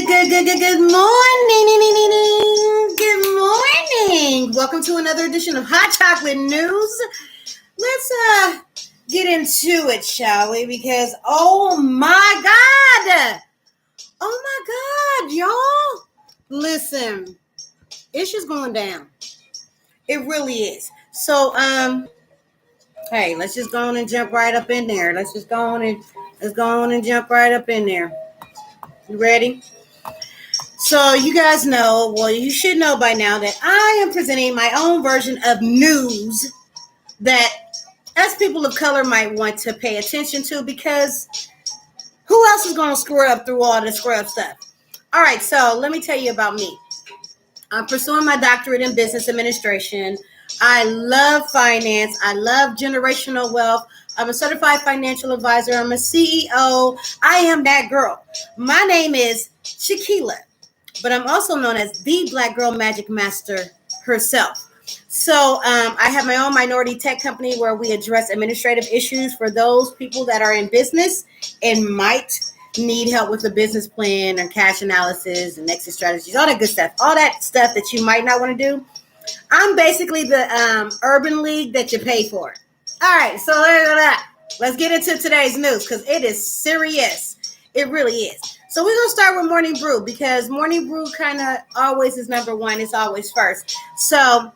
Good morning. Good morning. Welcome to another edition of Hot Chocolate News. Let's get into it, shall we? Because oh my God, y'all. Listen, it's just going down. It really is. So hey, let's just go on and jump right up in there. Let's go on and jump right up in there. You ready? So you guys know, well, you should know by now that I am presenting my own version of news that us people of color might want to pay attention to, because who else is going to screw up through all the scrub stuff? All right, so let me tell you about me. I'm pursuing my doctorate in business administration. I love finance. I love generational wealth. I'm a certified financial advisor. I'm a CEO. I am that girl. My name is Shaquila, but I'm also known as the Black Girl Magic Master herself. So I have my own minority tech company where we address administrative issues for those people that are in business and might need help with a business plan or cash analysis and exit strategies, all that good stuff, all that stuff that you might not want to do. I'm basically the urban league that you pay for. All right, so let's get into today's news because it is serious. It really is. So we're going to start with Morning Brew because Morning Brew kind of always is number one. It's always first. So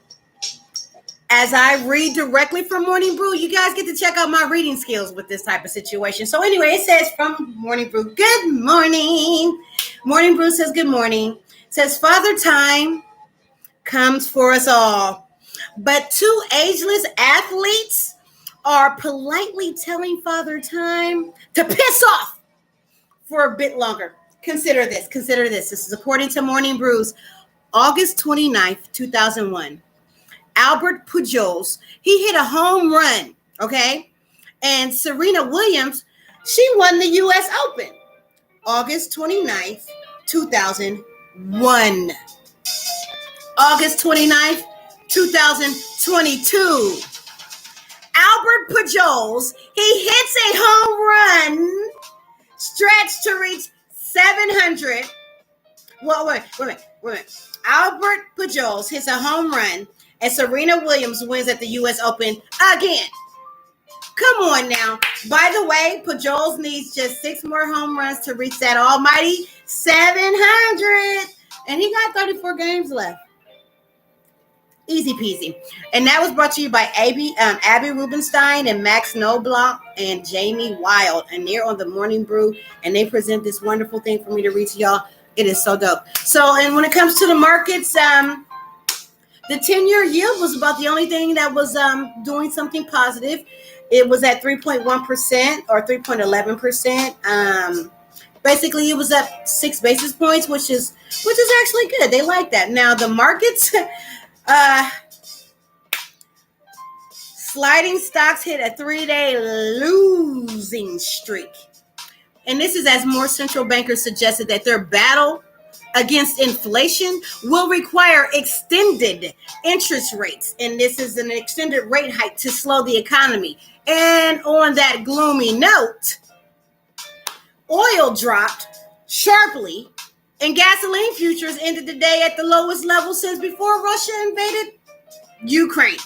as I read directly from Morning Brew, you guys get to check out my reading skills with this type of situation. So anyway, it says from Morning Brew, good morning. Morning Brew says good morning. It says Father Time comes for us all, but two ageless athletes are politely telling Father Time to piss off for a bit longer. Consider this. This is according to Morning Brew's August 29th, 2001. Albert Pujols, he hit a home run, okay? And Serena Williams, she won the U.S. Open. August 29th, 2001. August 29th, 2022. Albert Pujols, he hits a home run stretch to reach 700. Well, wait a minute. Albert Pujols hits a home run and Serena Williams wins at the U.S. Open again. Come on now. By the way, Pujols needs just 6 more home runs to reach that almighty 700. And he got 34 games left. Easy peasy. And that was brought to you by Abby Rubenstein and Max Knobloch and Jamie Wild. And they're on the Morning Brew. And they present this wonderful thing for me to read to y'all. It is so dope. So, and when it comes to the markets, the 10-year yield was about the only thing that was doing something positive. It was at 3.1% or 3.11%. Basically, it was up 6 basis points, which is actually good. They like that. Now, the markets... sliding stocks hit a 3-day losing streak. And this is as more central bankers suggested that their battle against inflation will require extended interest rates. And this is an extended rate hike to slow the economy. And on that gloomy note, oil dropped sharply and gasoline futures ended the day at the lowest level since before Russia invaded Ukraine.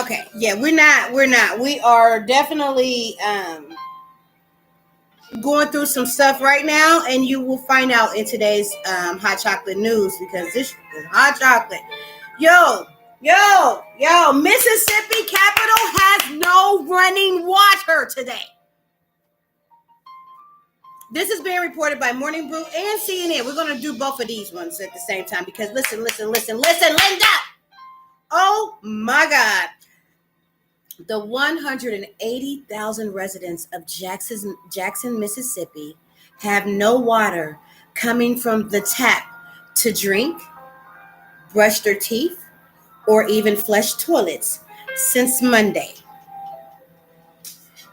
Okay, yeah, we're not. We are definitely going through some stuff right now, and you will find out in today's Hot Chocolate News because this is hot chocolate. Yo, Mississippi Capitol has no running water today. This is being reported by Morning Brew and CNN. We're going to do both of these ones at the same time because listen, Linda. Oh my God. The 180,000 residents of Jackson, Mississippi have no water coming from the tap to drink, brush their teeth, or even flush toilets since Monday.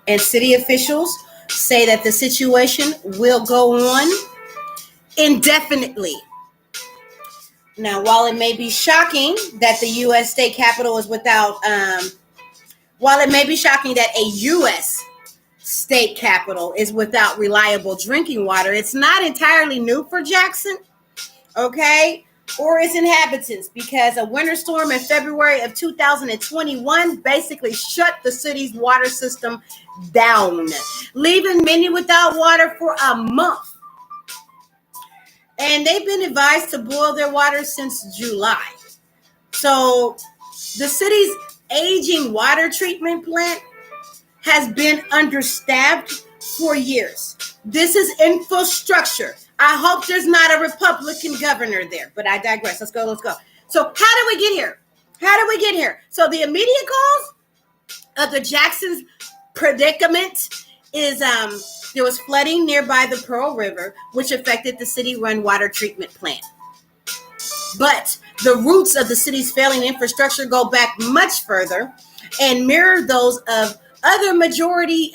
And city officials say that the situation will go on indefinitely. Now, while it may be shocking that the U.S. state capitol is without, while it may be shocking that a U.S. state capital is without reliable drinking water. It's not entirely new for Jackson, okay, or its inhabitants, because a winter storm in February of 2021 basically shut the city's water system down, leaving many without water for a month. And they've been advised to boil their water since July. So the city's aging water treatment plant has been understaffed for years. This is infrastructure. I hope there's not a Republican governor there, but I digress. Let's go. So how did we get here? So the immediate cause of the Jackson's predicament is there was flooding nearby the Pearl River, which affected the city-run water treatment plant. But the roots of the city's failing infrastructure go back much further and mirror those of other minority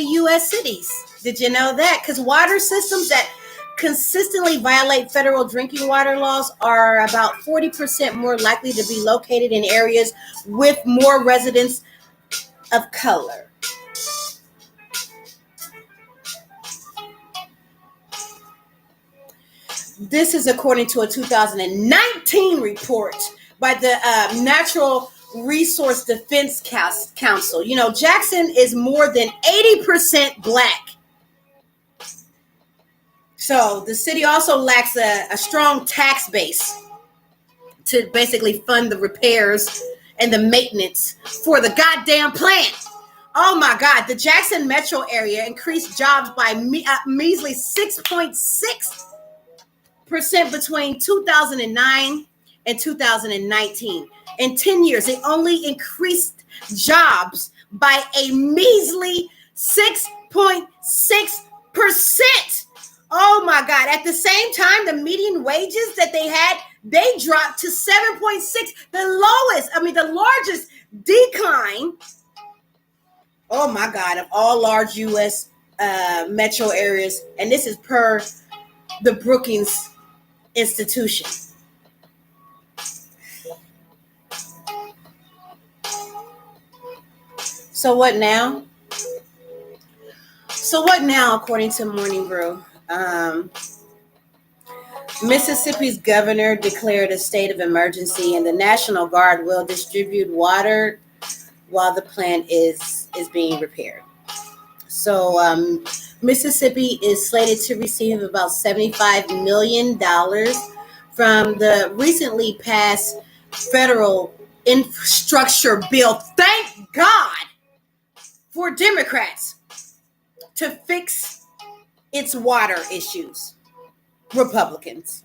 U.S. cities. Did you know that? Because water systems that consistently violate federal drinking water laws are about 40% more likely to be located in areas with more residents of color. This is according to a 2019 report by the Natural Resource Defense Council. You know, Jackson is more than 80% Black. So the city also lacks a strong tax base to basically fund the repairs and the maintenance for the goddamn plant. Oh my God, the Jackson metro area increased jobs by measly 6.6% between 2009 and 2019. In 10 years, it only increased jobs by a measly 6.6%. Oh my God. At the same time, the median wages that they had, they dropped to 7.6, the largest decline, oh my God, of all large U.S. metro areas. And this is per the Brookings Institution. So what now? According to Morning Brew, Mississippi's governor declared a state of emergency, and the National Guard will distribute water while the plant is being repaired. So Mississippi is slated to receive about $75 million from the recently passed federal infrastructure bill. Thank God for Democrats to fix its water issues. Republicans,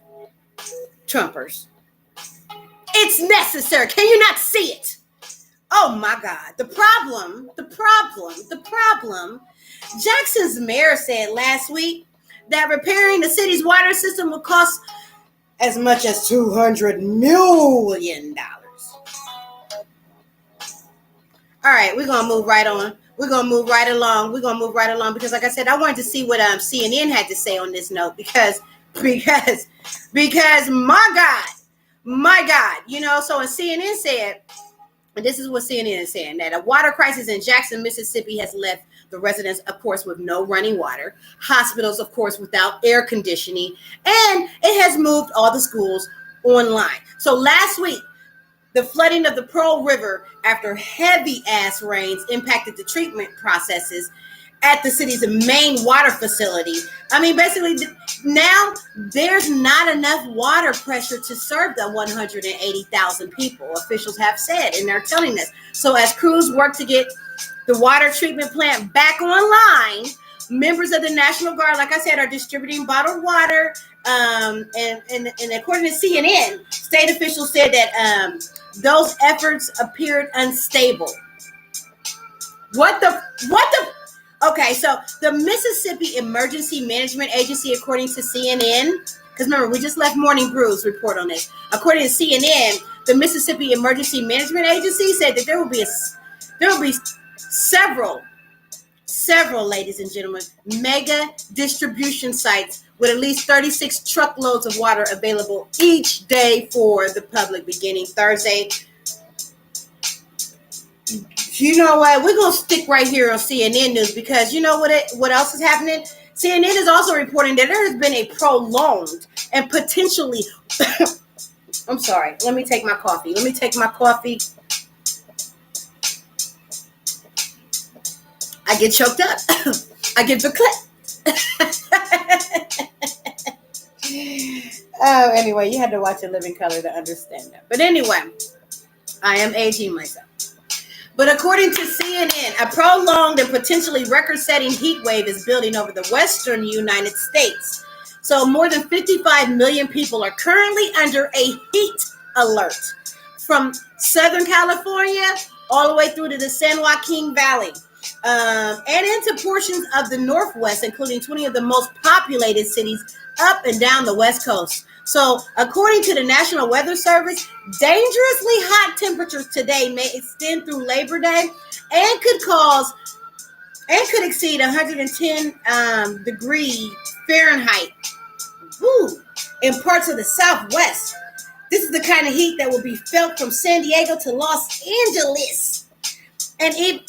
Trumpers. It's necessary. Can you not see it? Oh my God. The problem. Jackson's mayor said last week that repairing the city's water system will cost as much as $200 million. All right, we're going to move right on. We're going to move right along because, like I said, I wanted to see what CNN had to say on this note because my God, you know, so when CNN said, and this is what CNN is saying, that a water crisis in Jackson, Mississippi has left the residents, of course, with no running water, hospitals, of course, without air conditioning, and it has moved all the schools online. So last week, the flooding of the Pearl River after heavy ass rains impacted the treatment processes at the city's main water facility. I mean, basically, now there's not enough water pressure to serve the 180,000 people, officials have said, and they're telling us. So as crews work to get the water treatment plant back online, members of the National Guard, like I said, are distributing bottled water. And according to CNN, state officials said that those efforts appeared unstable. Okay, so the Mississippi Emergency Management Agency, according to CNN, because remember, we just left Morning Brew's report on this. According to CNN, the Mississippi Emergency Management Agency said that there will be several, ladies and gentlemen, mega distribution sites with at least 36 truckloads of water available each day for the public beginning Thursday, You know what? We're gonna stick right here on CNN News because you know what else is happening? CNN is also reporting that there has been a prolonged and potentially I'm sorry, let me take my coffee. I get choked up. I get verklempt. Oh, anyway, you had to watch A Living Color to understand that. But anyway, I am aging myself. But according to CNN, a prolonged and potentially record-setting heat wave is building over the western United States. So more than 55 million people are currently under a heat alert from Southern California all the way through to the San Joaquin Valley. And into portions of the Northwest, including 20 of the most populated cities up and down the West Coast. So, according to the National Weather Service, dangerously hot temperatures today may extend through Labor Day and could exceed 110 degree Fahrenheit. Woo, in parts of the Southwest. This is the kind of heat that will be felt from San Diego to Los Angeles. And and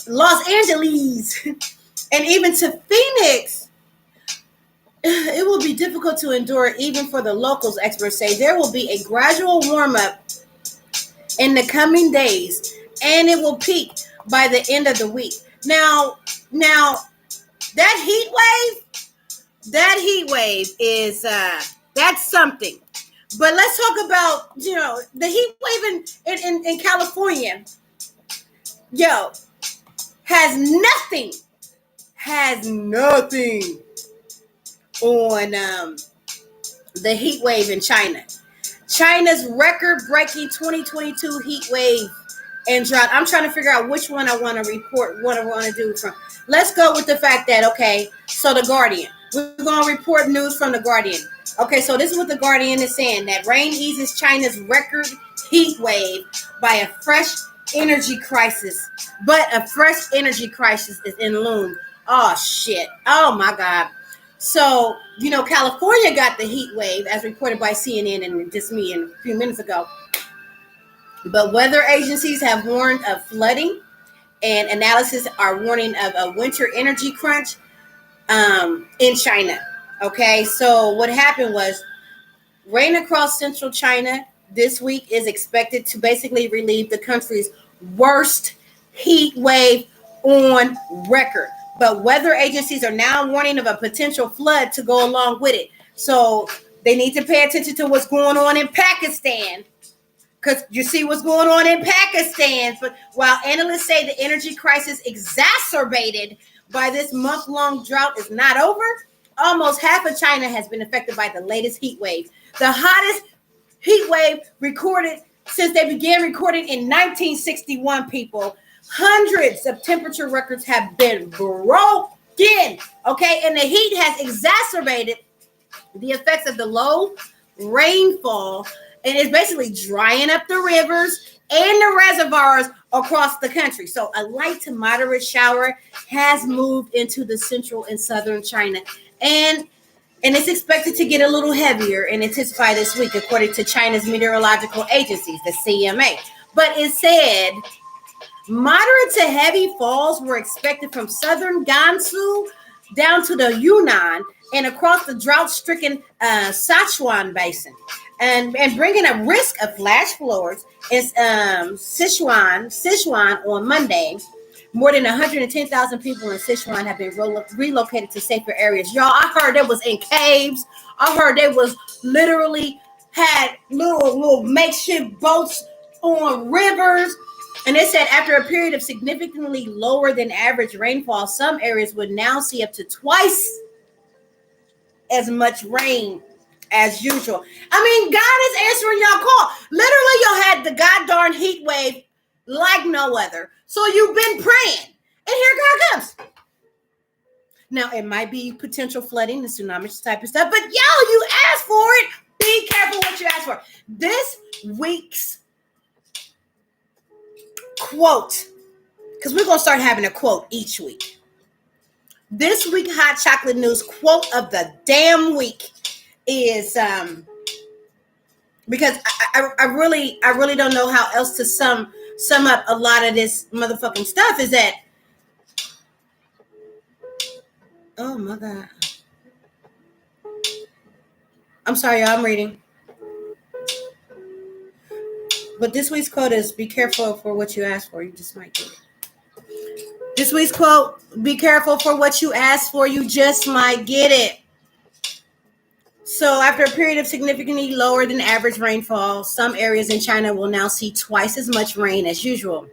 even to Phoenix. It will be difficult to endure even for the locals, experts say. There will be a gradual warm-up in the coming days, and it will peak by the end of the week. Now that heat wave is that's something. But let's talk about, the heat wave in California. Has nothing on the heat wave in China. China's record-breaking 2022 heat wave and drought. I'm trying to figure out which one I want to report, what I want to do from. Let's go with the fact that, okay, so the Guardian. We're going to report news from the Guardian. Okay, so this is what the Guardian is saying, that rain eases China's record heat wave by a fresh energy crisis. But a fresh energy crisis is in loom. Oh, shit. Oh, my God. So, California got the heat wave, as reported by CNN and just me a few minutes ago. But weather agencies have warned of flooding, and analysis are warning of a winter energy crunch in China. Okay, so what happened was rain across central China this week is expected to basically relieve the country's worst heat wave on record. But weather agencies are now warning of a potential flood to go along with it. So they need to pay attention to what's going on in Pakistan. Because you see what's going on in Pakistan. But while analysts say the energy crisis exacerbated by this month-long drought is not over, almost half of China has been affected by the latest heat wave. The hottest heat wave recorded since they began recording in 1961, people. Hundreds of temperature records have been broken, okay? And the heat has exacerbated the effects of the low rainfall, and it's basically drying up the rivers and the reservoirs across the country. So a light to moderate shower has moved into the central and southern China. And it's expected to get a little heavier and intensify this week, according to China's meteorological agencies, the CMA. But it said moderate to heavy falls were expected from southern Gansu down to the Yunnan and across the drought-stricken Sichuan basin, and bringing a risk of flash floods in Sichuan on Monday. More than 110,000 people in Sichuan have been relocated to safer areas. Y'all, I heard they was in caves. I heard they was literally had little makeshift boats on rivers. And it said after a period of significantly lower than average rainfall, some areas would now see up to twice as much rain as usual. I mean, God is answering y'all call. Literally, y'all had the goddamn heat wave like no other. So you've been praying. And here God comes. Now, it might be potential flooding and tsunami type of stuff, but you asked for it. Be careful what you ask for. This week's quote, because we're going to start having a quote each week. This week Hot Chocolate News quote of the damn week is because I really don't know how else to sum sum up a lot of this motherfucking stuff is that, oh my God. I'm sorry, y'all, I'm reading. But this week's quote is, be careful for what you ask for. You just might get it. This week's quote, be careful for what you ask for. You just might get it. So after a period of significantly lower than average rainfall, some areas in China will now see twice as much rain as usual.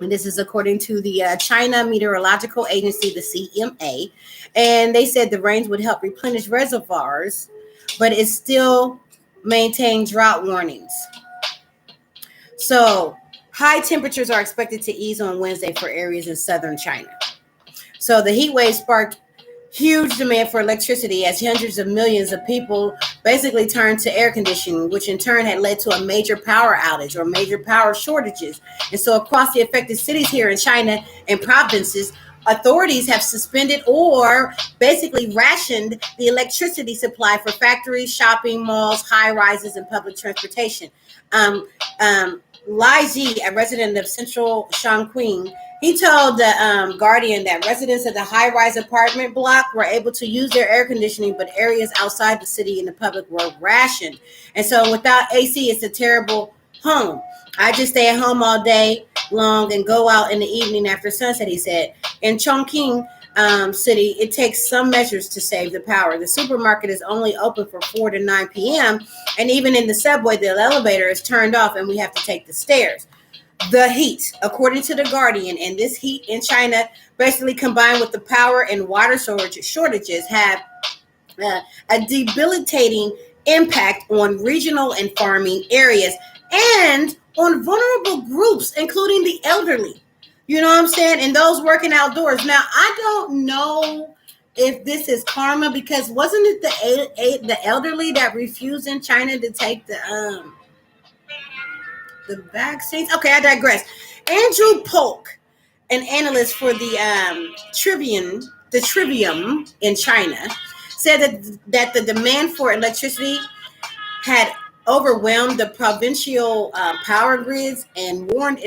And this is according to the China Meteorological Agency, the CMA. And they said the rains would help replenish reservoirs, but it still maintained drought warnings. So high temperatures are expected to ease on Wednesday for areas in southern China. So the heat wave sparked huge demand for electricity as hundreds of millions of people basically turned to air conditioning, which in turn had led to a major power outage or major power shortages. And so across the affected cities here in China and provinces, authorities have suspended or basically rationed the electricity supply for factories, shopping malls, high rises, and public transportation. Lai Ji, a resident of central Chongqing, he told the Guardian that residents of the high-rise apartment block were able to use their air conditioning, but areas outside the city and the public were rationed. And so without AC, it's a terrible home. I just stay at home all day long and go out in the evening after sunset, he said. In Chongqing city, it takes some measures to save the power. The supermarket is only open from 4 to 9 p.m. And even in the subway, the elevator is turned off and we have to take the stairs. The heat, according to the Guardian, and this heat in China, basically combined with the power and water shortages, have a debilitating impact on regional and farming areas and on vulnerable groups, including the elderly. You know what I'm saying? And those working outdoors. Now, I don't know if this is karma, because wasn't it the elderly that refused in China to take the vaccines? Okay, I digress. Andrew Polk, an analyst for the Trivium in China, said that the demand for electricity had overwhelmed the provincial power grids and warned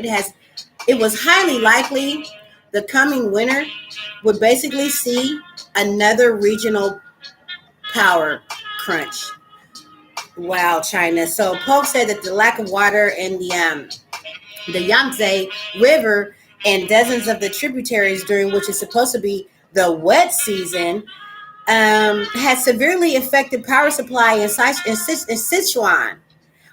it was highly likely the coming winter would basically see another regional power crunch. Wow, China. So Polk said that the lack of water in the Yangtze River and dozens of the tributaries during which is supposed to be the wet season has severely affected power supply in Sichuan,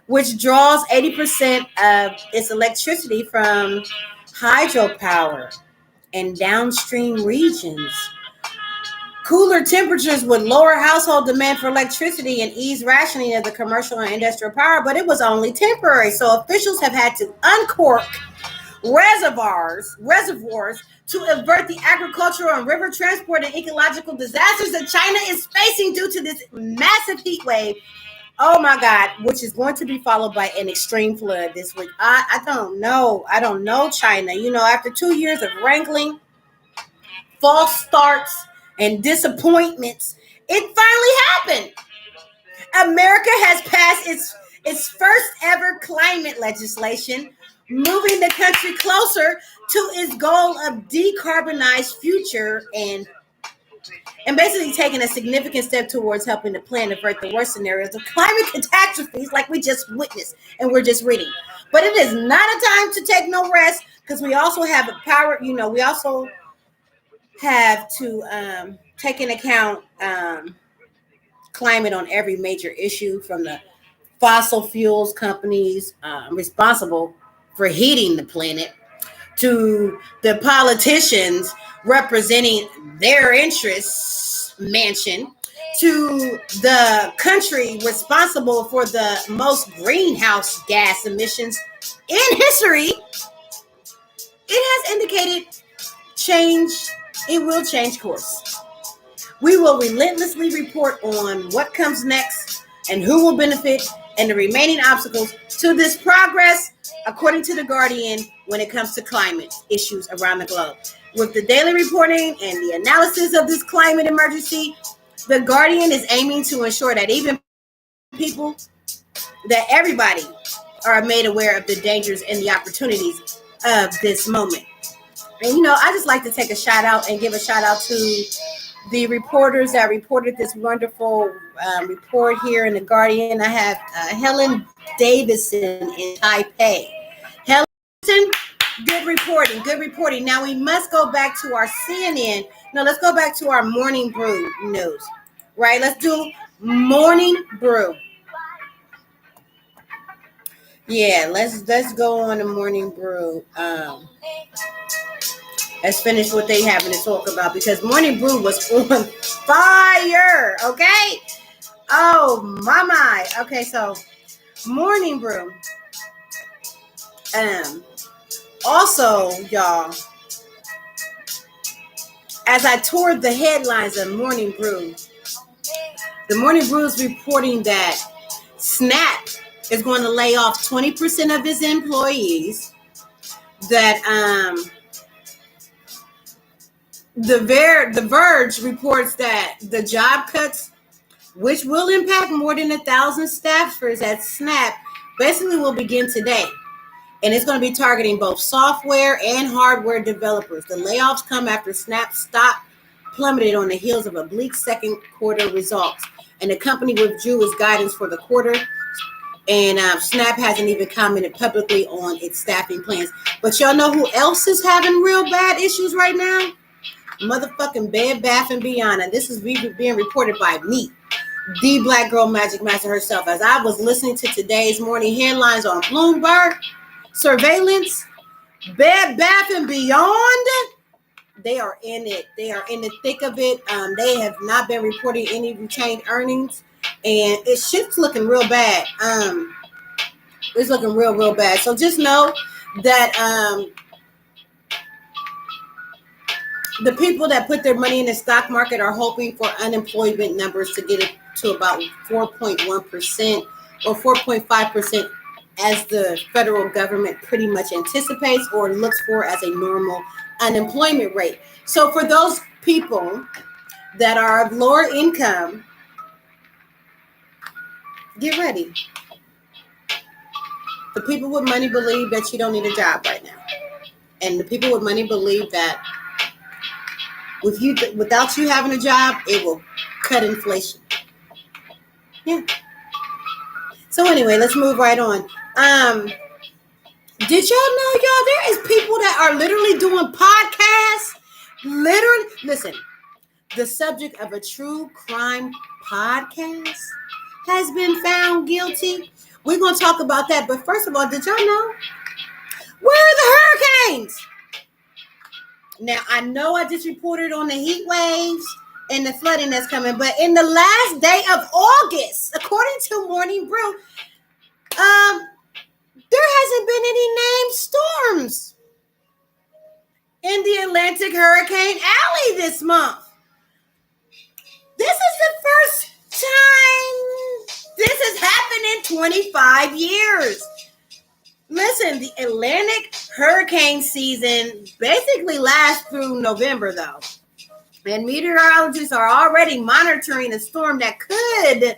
which draws 80% of its electricity from hydropower and downstream regions. Cooler temperatures would lower household demand for electricity and ease rationing of the commercial and industrial power, but it was only temporary. So officials have had to uncork reservoirs to avert the agricultural and river transport and ecological disasters that China is facing due to this massive heat wave. Oh my God, which is going to be followed by an extreme flood this week. I don't know. I don't know, China. You know, after 2 years of wrangling, false starts, and disappointments, it finally happened. America has passed its first ever climate legislation, moving the country closer to its goal of decarbonized future and basically taking a significant step towards helping the plan avert the worst scenarios of climate catastrophes like we just witnessed and we're just reading. But it is not a time to take no rest, because we also have a power, we also have to take into account climate on every major issue, from the fossil fuels companies responsible for heating the planet to the politicians representing their interests mansion to the country responsible for the most greenhouse gas emissions in history. It has indicated change. It will change course. We will relentlessly report on what comes next and who will benefit and the remaining obstacles to this progress, according to The Guardian, when it comes to climate issues around the globe. With the daily reporting and the analysis of this climate emergency, The Guardian is aiming to ensure that even people, that everybody are made aware of the dangers and the opportunities of this moment. And, I just like to take a shout out and give a shout out to the reporters that reported this wonderful report here in The Guardian. I have Helen Davison in Taipei. Helen, good reporting, good reporting. Now we must go back to our CNN. No, let's go back to our Morning Brew news. Right, let's do Morning Brew. Yeah, let's go on the Morning Brew. Let's finish what they having to talk about, because Morning Brew was on fire. Okay. Oh my. Okay, so Morning Brew. Also, y'all, as I toured the headlines of Morning Brew, the Morning Brew is reporting that Snap is going to lay off 20% of its employees. That The Verge reports that the job cuts, which will impact more than 1,000 staffers at Snap, basically will begin today. And it's going to be targeting both software and hardware developers. The layoffs come after Snap's stock plummeted on the heels of a bleak second quarter results. And the company withdrew its guidance for the quarter. And Snap hasn't even commented publicly on its staffing plans. But y'all know who else is having real bad issues right now? Motherfucking Bed Bath & Beyond. And this is being reported by me, the Black Girl Magic Master herself. As I was listening to today's morning headlines on Bloomberg, surveillance, Bed Bath & Beyond, they are in it. They are in the thick of it. They have not been reporting any retained earnings, and shit's looking real bad. It's looking real bad. So just know that the people that put their money in the stock market are hoping for unemployment numbers to get it to about 4.1% or 4.5%, as the federal government pretty much anticipates or looks for as a normal unemployment rate. So for those people that are of lower income, get ready. The people with money believe that you don't need a job right now. And the people with money believe that without you having a job, it will cut inflation. Yeah. So anyway, let's move right on. Did y'all know, y'all, there is people that are literally doing podcasts? Literally, listen, the subject of a true crime podcast has been found guilty. We're going to talk about that. But first of all, did y'all know? Where are the hurricanes? Now, I know I just reported on the heat waves and the flooding that's coming, but in the last day of August, according to Morning Brew, there hasn't been any named storms in the Atlantic Hurricane Alley this month. This is the first time this has happened in 25 years. Listen, the Atlantic hurricane season basically lasts through November, though. And meteorologists are already monitoring a storm that could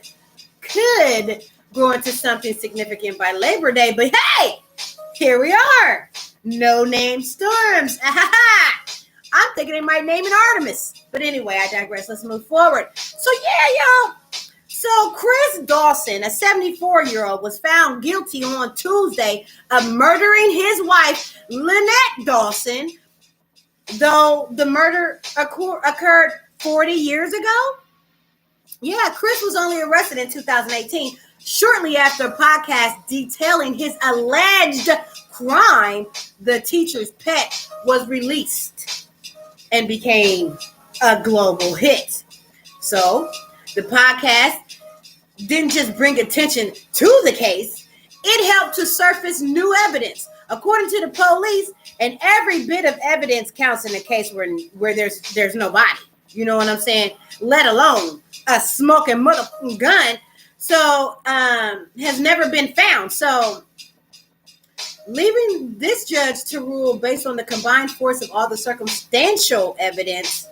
grow into something significant by Labor Day. But hey, here we are. No name storms. I'm thinking they might name it Artemis. But anyway, I digress. Let's move forward. So yeah, y'all. So Chris Dawson, a 74-year-old, was found guilty on Tuesday of murdering his wife, Lynette Dawson, though the murder occurred 40 years ago. Yeah, Chris was only arrested in 2018, shortly after a podcast detailing his alleged crime. The teacher's pet was released and became a global hit. So the podcast didn't just bring attention to the case, it helped to surface new evidence. According to the police, and every bit of evidence counts in a case where there's no body. You know what I'm saying? Let alone a smoking motherfucking gun. So has never been found. So leaving this judge to rule based on the combined force of all the circumstantial evidence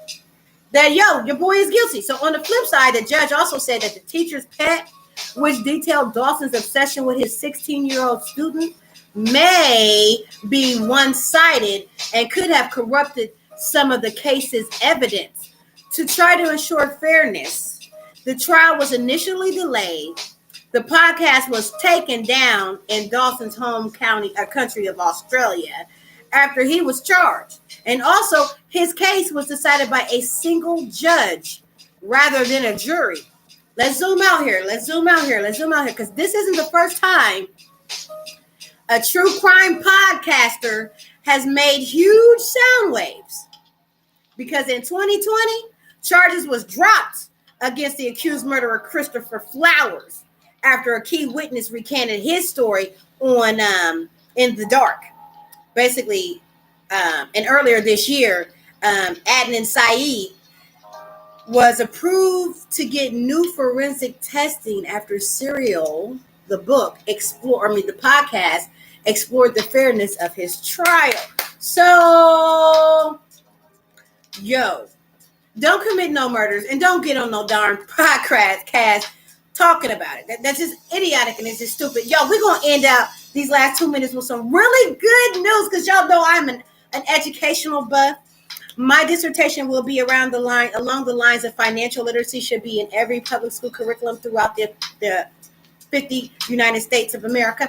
that, your boy is guilty. So on the flip side, the judge also said that the teacher's pet which detailed Dawson's obsession with his 16-year-old student, may be one-sided and could have corrupted some of the case's evidence. To try to ensure fairness, the trial was initially delayed. The podcast was taken down in Dawson's home country of Australia after he was charged. And also, his case was decided by a single judge rather than a jury. Let's zoom out here, because this isn't the first time a true crime podcaster has made huge sound waves. Because in 2020, charges was dropped against the accused murderer Christopher Flowers after a key witness recanted his story on In the Dark. Basically, and earlier this year, Adnan Syed was approved to get new forensic testing after Serial, the podcast, explored the fairness of his trial. So, don't commit no murders and don't get on no darn podcast talking about it. That's just idiotic and it's just stupid. We're going to end out these last 2 minutes with some really good news because y'all know I'm an educational buff. My dissertation will be along the lines of financial literacy should be in every public school curriculum throughout the 50 United States of America.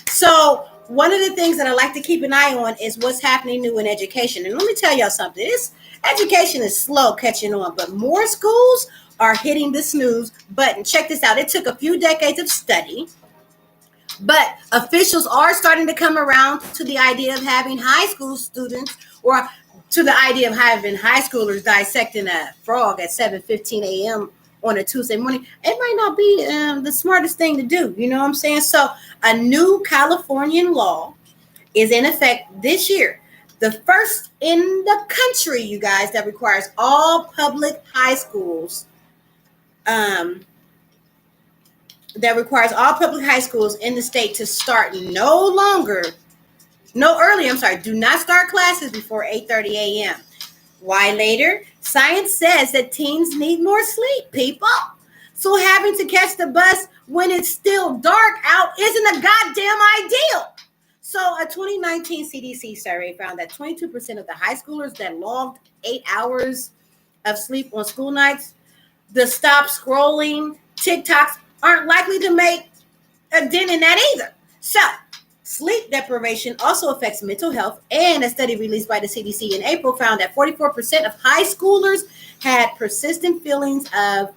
So one of the things that I like to keep an eye on is what's happening new in education. And let me tell y'all something. This education is slow catching on, but more schools are hitting the snooze button. Check this out. It took a few decades of study, but officials are starting to come around to the idea of having high school students or to the idea of having high schoolers dissecting a frog at 7:15 a.m. on a Tuesday morning. It might not be the smartest thing to do. You know what I'm saying? So a new Californian law is in effect this year. The first in the country, you guys, that requires all public high schools in the state to start do not start classes before 8:30 a.m. Why later? Science says that teens need more sleep, people. So having to catch the bus when it's still dark out isn't a goddamn ideal. So a 2019 CDC survey found that 22% of the high schoolers that logged 8 hours of sleep on school nights, the stop scrolling TikToks aren't likely to make a dent in that either. So sleep deprivation also affects mental health, and a study released by the CDC in April found that 44% of high schoolers had persistent feelings of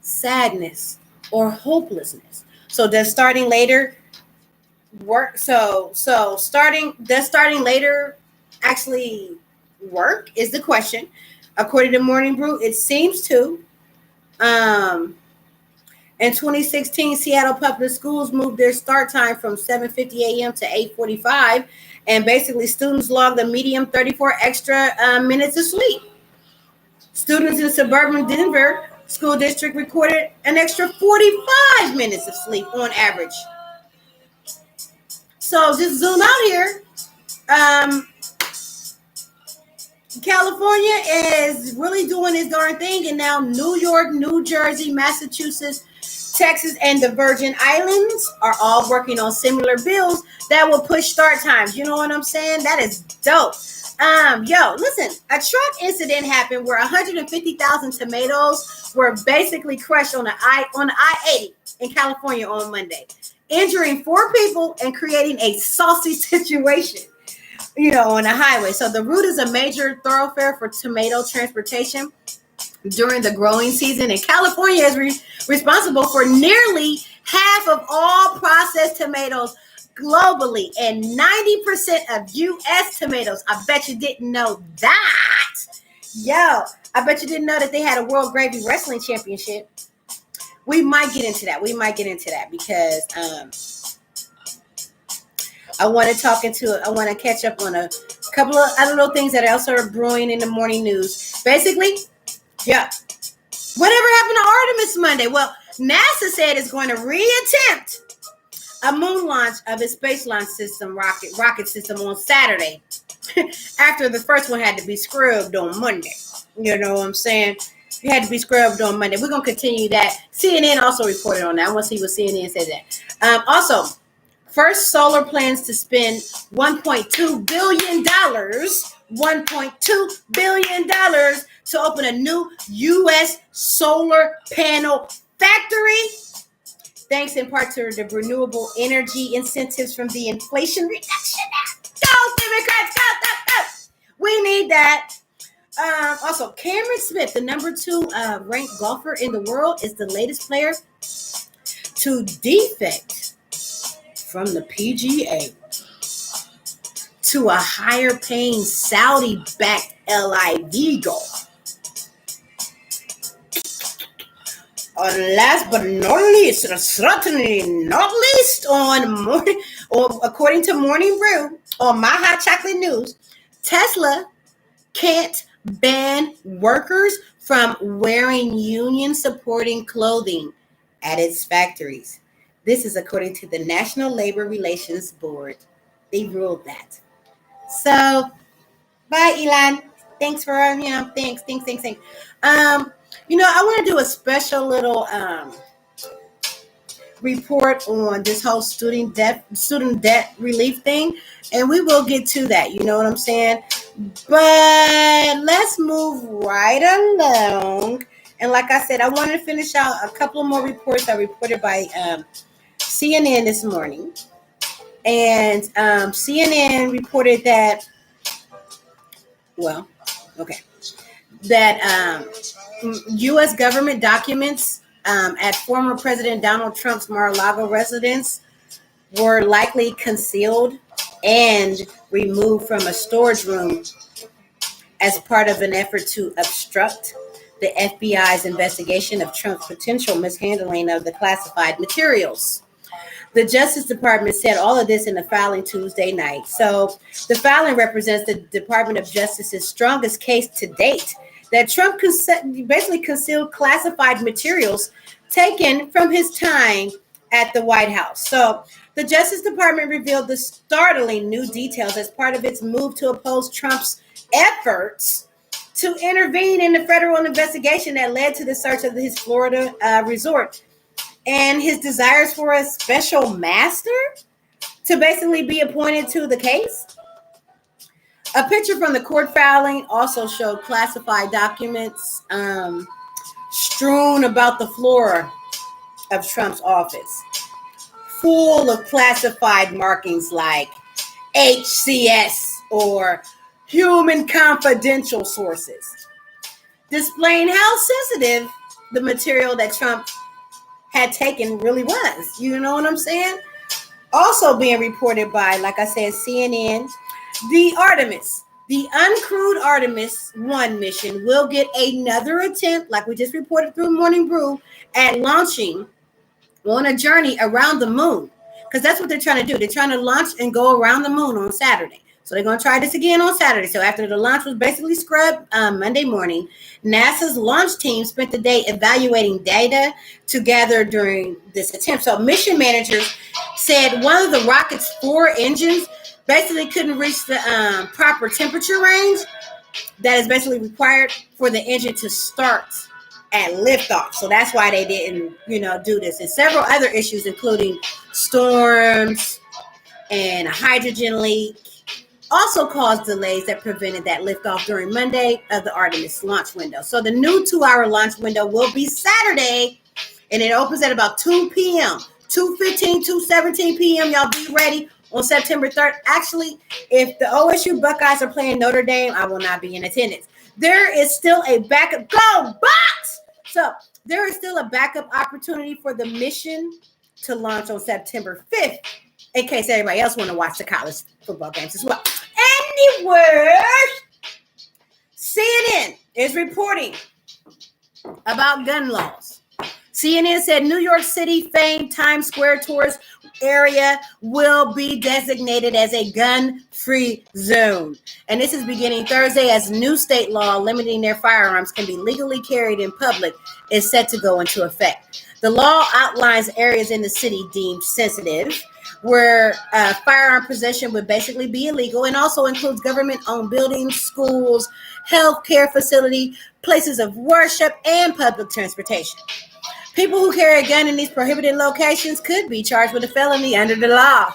sadness or hopelessness. So does starting later work? Does starting later actually work is the question. According to Morning Brew, it seems to. In 2016, Seattle Public Schools moved their start time from 7:50 a.m. to 8:45, and basically students logged a median 34 extra minutes of sleep. Students in suburban Denver school district recorded an extra 45 minutes of sleep on average. So just zoom out here. California is really doing this darn thing, and now New York, New Jersey, Massachusetts, Texas, and the Virgin Islands are all working on similar bills that will push start times. You know what I'm saying? That is dope. Listen, a truck incident happened where 150,000 tomatoes were basically crushed on the I-80 in California on Monday, injuring 4 people and creating a saucy situation, on the highway. So the route is a major thoroughfare for tomato transportation during the growing season, and California is responsible for nearly half of all processed tomatoes globally and 90% of U.S. tomatoes. I bet you didn't know that. I bet you didn't know that they had a World Gravy Wrestling Championship. We might get into that because I want to catch up on a couple of other little things that also are brewing in the morning news. Basically, whatever happened to Artemis Monday? Well, NASA said it's going to reattempt a moon launch of its space launch system rocket system on Saturday after the first one had to be scrubbed on Monday. You know what I'm saying? It had to be scrubbed on Monday. We're going to continue that. CNN also reported on that. I want to see what CNN said that. Also, First Solar plans to spend $1.2 billion, $1.2 billion to open a new U.S. solar panel factory, thanks in part to the renewable energy incentives from the Inflation Reduction Act. Go, Democrats, go. We need that. Also, Cameron Smith, the number 2 ranked golfer in the world, is the latest player to defect from the PGA to a higher paying Saudi-backed LIV golf. Last but not least, certainly not least, according to Morning Brew on My Hot Chocolate News, Tesla can't ban workers from wearing union-supporting clothing at its factories. This is according to the National Labor Relations Board. They ruled that. So, bye, Elon. Thanks for, thanks. I want to do a special little report on this whole student debt relief thing, and we will get to that. You know what I'm saying? But let's move right along. And like I said, I wanted to finish out a couple of more reports that reported by CNN this morning. And CNN reported that, that U.S. government documents at former President Donald Trump's Mar-a-Lago residence were likely concealed and removed from a storage room as part of an effort to obstruct the FBI's investigation of Trump's potential mishandling of the classified materials. The Justice Department said all of this in a filing Tuesday night. So the filing represents the Department of Justice's strongest case to date that Trump basically concealed classified materials taken from his time at the White House. So the Justice Department revealed the startling new details as part of its move to oppose Trump's efforts to intervene in the federal investigation that led to the search of his Florida resort, and his desires for a special master to basically be appointed to the case. A picture from the court filing also showed classified documents strewn about the floor of Trump's office, full of classified markings like HCS or human confidential sources, displaying how sensitive the material that Trump had taken really was. You know what I'm saying? Also being reported by, like I said, CNN, the uncrewed Artemis 1 mission will get another attempt, like we just reported through Morning Brew, at launching on a journey around the moon. Because that's what they're trying to do. They're trying to launch and go around the moon on Saturday. So they're going to try this again on Saturday. So after the launch was basically scrubbed Monday morning, NASA's launch team spent the day evaluating data to gather during this attempt. So mission managers said one of the rocket's 4 engines basically couldn't reach the proper temperature range that is basically required for the engine to start at liftoff. So that's why they didn't, do this. And several other issues, including storms and a hydrogen leak, also caused delays that prevented that liftoff during Monday of the Artemis launch window. So the new 2-hour launch window will be Saturday, and it opens at about 2 p.m., 2:15, 2:17 p.m. Y'all be ready on September 3rd. Actually, if the OSU Buckeyes are playing Notre Dame, I will not be in attendance. There is still a backup. Go Bucks! So there is still a backup opportunity for the mission to launch on September 5th, in case everybody else want to watch the college football games as well. Anyway, CNN is reporting about gun laws. CNN said New York City famed Times Square tourist area will be designated as a gun-free zone. And this is beginning Thursday as new state law limiting their firearms can be legally carried in public is set to go into effect. The law outlines areas in the city deemed sensitive where firearm possession would basically be illegal, and also includes government-owned buildings, schools, healthcare facility, places of worship, and public transportation. People who carry a gun in these prohibited locations could be charged with a felony under the law.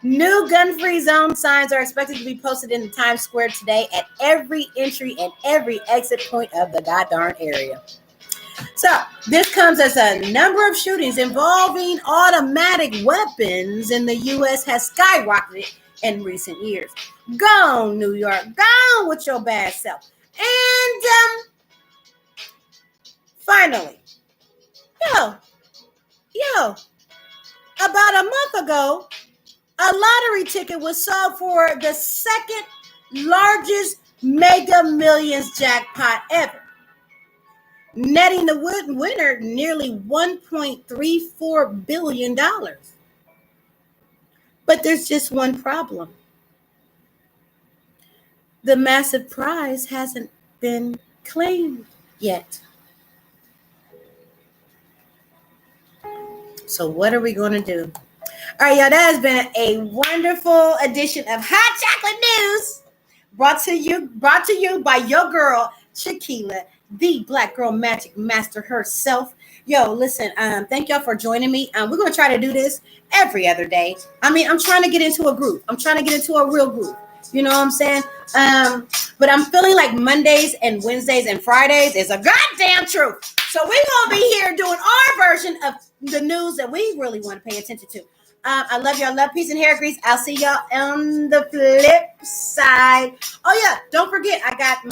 New gun-free zone signs are expected to be posted in the Times Square today at every entry and every exit point of the goddamn area. So this comes as a number of shootings involving automatic weapons in the U.S. has skyrocketed in recent years. Gone, New York. Gone with your bad self. And finally, about a month ago, a lottery ticket was sold for the second largest Mega Millions jackpot ever, netting the winner nearly $1.34 billion. But there's just one problem. The massive prize hasn't been claimed yet. So what are we going to do? All right, y'all, that has been a wonderful edition of Hot Chocolate News, brought to you by your girl, Shaquila, the Black Girl Magic Master herself. Yo, listen, thank y'all for joining me. We're going to try to do this every other day. I mean, I'm trying to get into a group. I'm trying to get into a real group. You know what I'm saying? But I'm feeling like Mondays and Wednesdays and Fridays is a goddamn truth. So we're going to be here doing our version of the news that we really want to pay attention to. I love y'all. Love, peace, and hair grease. I'll see y'all on the flip side. Oh, yeah. Don't forget, I got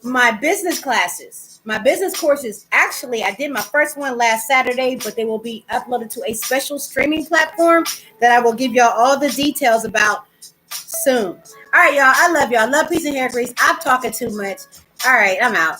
my business classes. My business courses. Actually, I did my first one last Saturday, but they will be uploaded to a special streaming platform that I will give y'all all the details about soon. All right, y'all. I love y'all. Love, peace, and hair grease. I'm talking too much. All right, I'm out.